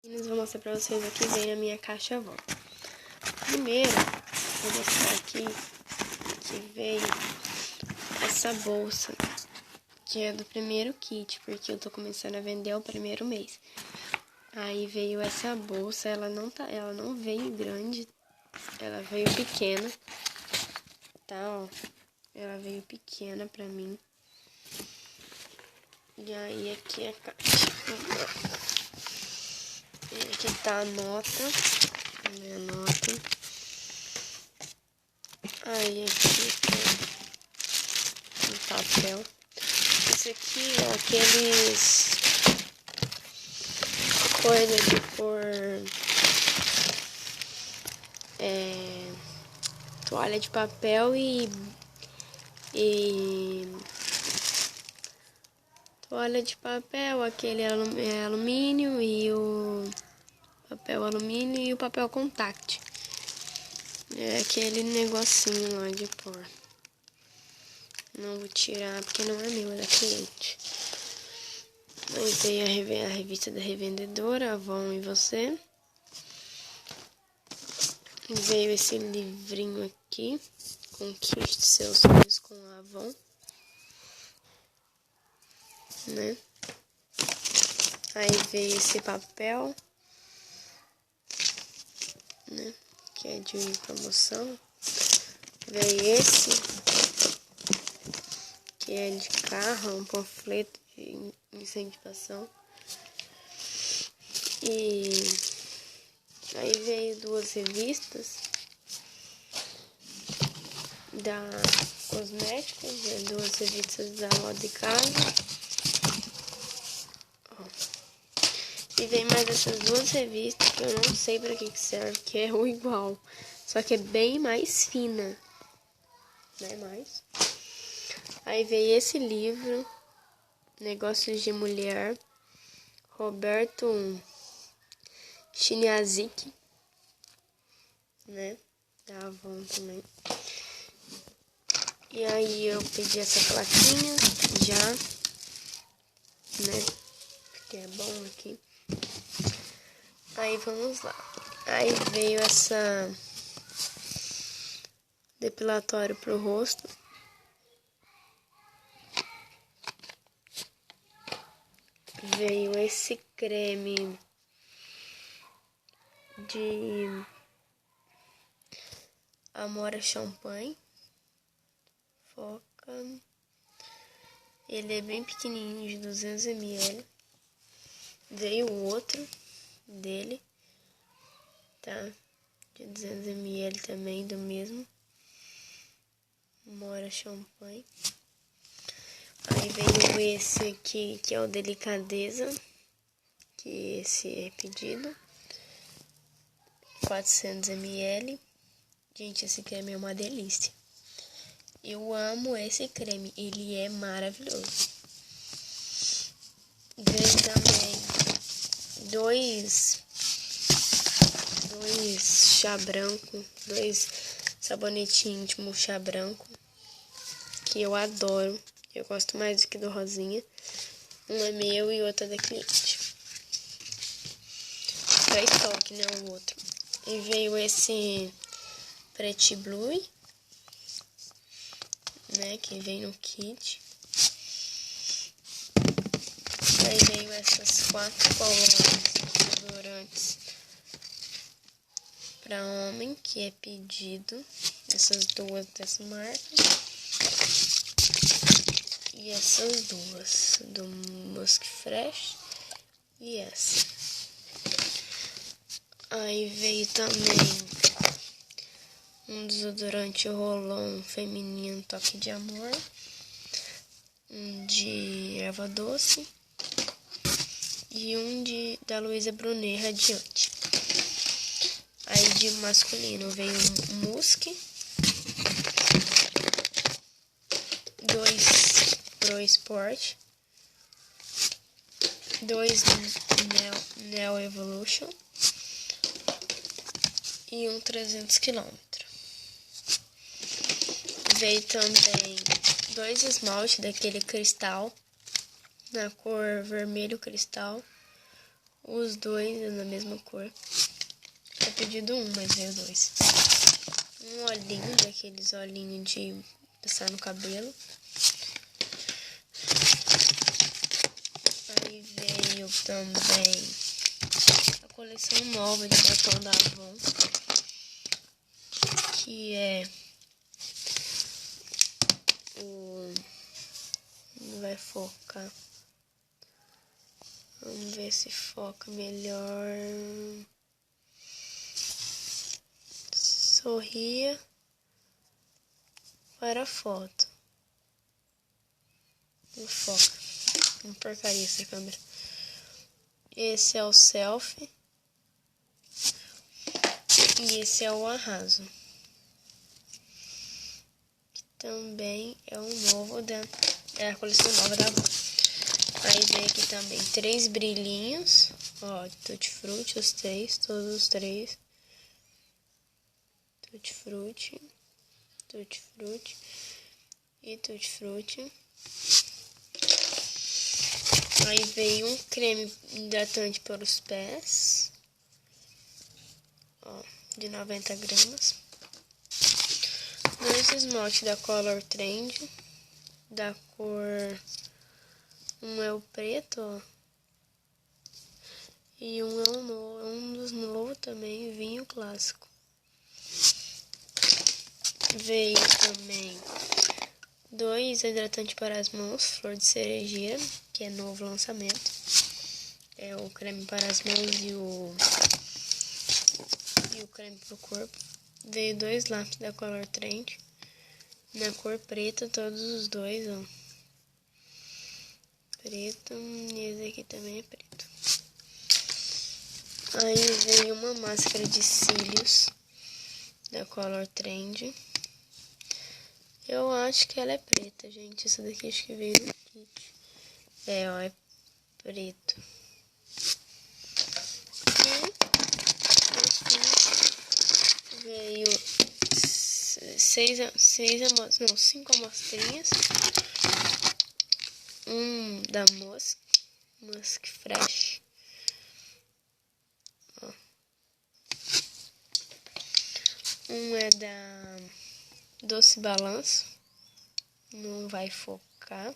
Vou mostrar pra vocês o que vem na minha caixa Avon. Primeiro, vou mostrar aqui que veio essa bolsa, que é do primeiro kit, porque eu tô começando a vender o primeiro mês. Aí veio essa bolsa, ela não veio grande, ela veio pequena, tá, ó. Ela veio pequena pra mim. E aí aqui é a caixa. E aqui tá a nota, minha nota. Aí aqui tem um papel. Isso aqui é aqueles coisa de pôr toalha de papel e toalha de papel, aquele alumínio e o papel alumínio e o papel contact. É aquele negocinho lá de pôr. Não vou tirar porque não é meu, é da cliente. Aí veio a revista da revendedora, Avon e Você. Veio esse livrinho aqui, Conquiste Seus Sonhos com a Avon, né? Aí veio esse papel, né? Que é de promoção. Veio esse, que é de carro, um panfleto de incentivação. E aí veio duas revistas da cosméticos, duas revistas da moda de casa. Ó. E vem mais essas duas revistas que eu não sei para que serve, que é o igual, só que é bem mais fina, né? Mais. Aí veio esse livro, Negócios de Mulher, Roberto Chiniazik, né? Da Avon também. E aí eu pedi essa plaquinha já, né? Porque é bom aqui. Aí vamos lá. Aí veio essa depilatório pro rosto. Veio esse creme de Amora Champanhe. Foca. Ele é bem pequenininho, de 200 ml. Veio outro dele, tá? De 200 ml também, do mesmo. Amora Champanhe. Aí veio esse aqui, que é o Delicadeza, que esse é pedido. 400 ml. Gente, esse creme é uma delícia. Eu amo esse creme, ele é maravilhoso. Veio também dois chá branco, dois sabonete íntimo chá branco, que eu adoro. Eu gosto mais do que do rosinha. Um é meu e outro é da cliente. Pra estoque, né, o outro. E veio esse Pretty Blue, né, que vem no kit. Aí veio essas 4 colônias desodorantes para homem, que é pedido. Essas duas dessa marca. E essas duas, do Musk Fresh. E essa. Aí veio também um desodorante Rolon feminino Toque de Amor. Um de erva doce. E um da Luísa Brunet Radiante. Aí de masculino veio um Musk, 2 Pro Sport, 2 Neo Evolution e um 300 km. Veio também 2 esmalte daquele cristal, na cor vermelho cristal. os dois na mesma cor. Tinha pedido um, mas veio dois. Um olhinho, daqueles olhinhos de passar no cabelo. Aí veio também a coleção nova de batom da Avon, que é o... Não vai focar. Vamos ver se foca melhor. Sorria para a foto. Não foca. Uma porcaria essa câmera. Esse é o selfie. E esse é o arraso. Que também é um novo é a coleção nova da Avon. Aí vem aqui também 3 brilhinhos. Ó, Tutti Frutti, os 3, todos os 3. Tutti Frutti, Tutti Frutti e Tutti Frutti. Aí veio um creme hidratante para os pés, ó, de 90 gramas. 2 esmaltes da Color Trend, da cor... Um é o preto, ó. E um é um dos novos também, vinho clássico. Veio também 2 hidratantes para as mãos, flor de cerejeira, que é novo lançamento. É o creme para as mãos e o creme para o corpo. Veio 2 lápis da Color Trend, na cor preta, todos os dois, ó. Preto, e esse aqui também é preto. Aí veio uma máscara de cílios da Color Trend. Eu acho que ela é preta, gente. Essa daqui acho que veio no kit. É, ó, é preto. E veio 5 amostrinhas. Um da Musk Fresh. Ó. Um é da Doce Balanço. Não vai focar.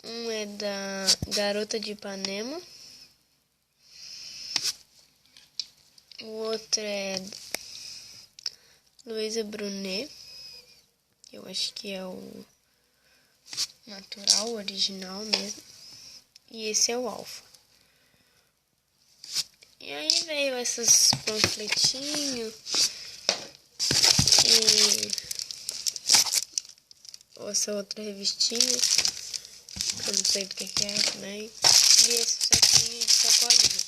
Um é da Garota de Ipanema. O outro é Luísa Brunet. Eu acho que é o natural, o original mesmo. E esse é o alfa. E aí veio esses panfletinhos. E essa outra revistinha, que eu não sei do que é também. E esse saquinho de sacolinha.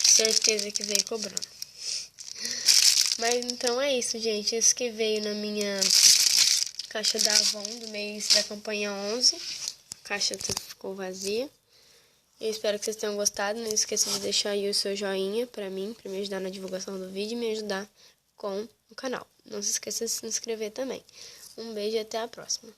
Certeza que veio cobrando. Mas então é isso, gente. Esse que veio na minha caixa da Avon do mês da campanha 11. A caixa ficou vazia. Eu espero que vocês tenham gostado. Não esqueça de deixar aí o seu joinha pra mim, pra me ajudar na divulgação do vídeo e me ajudar com o canal. Não se esqueça de se inscrever também. Um beijo e até a próxima.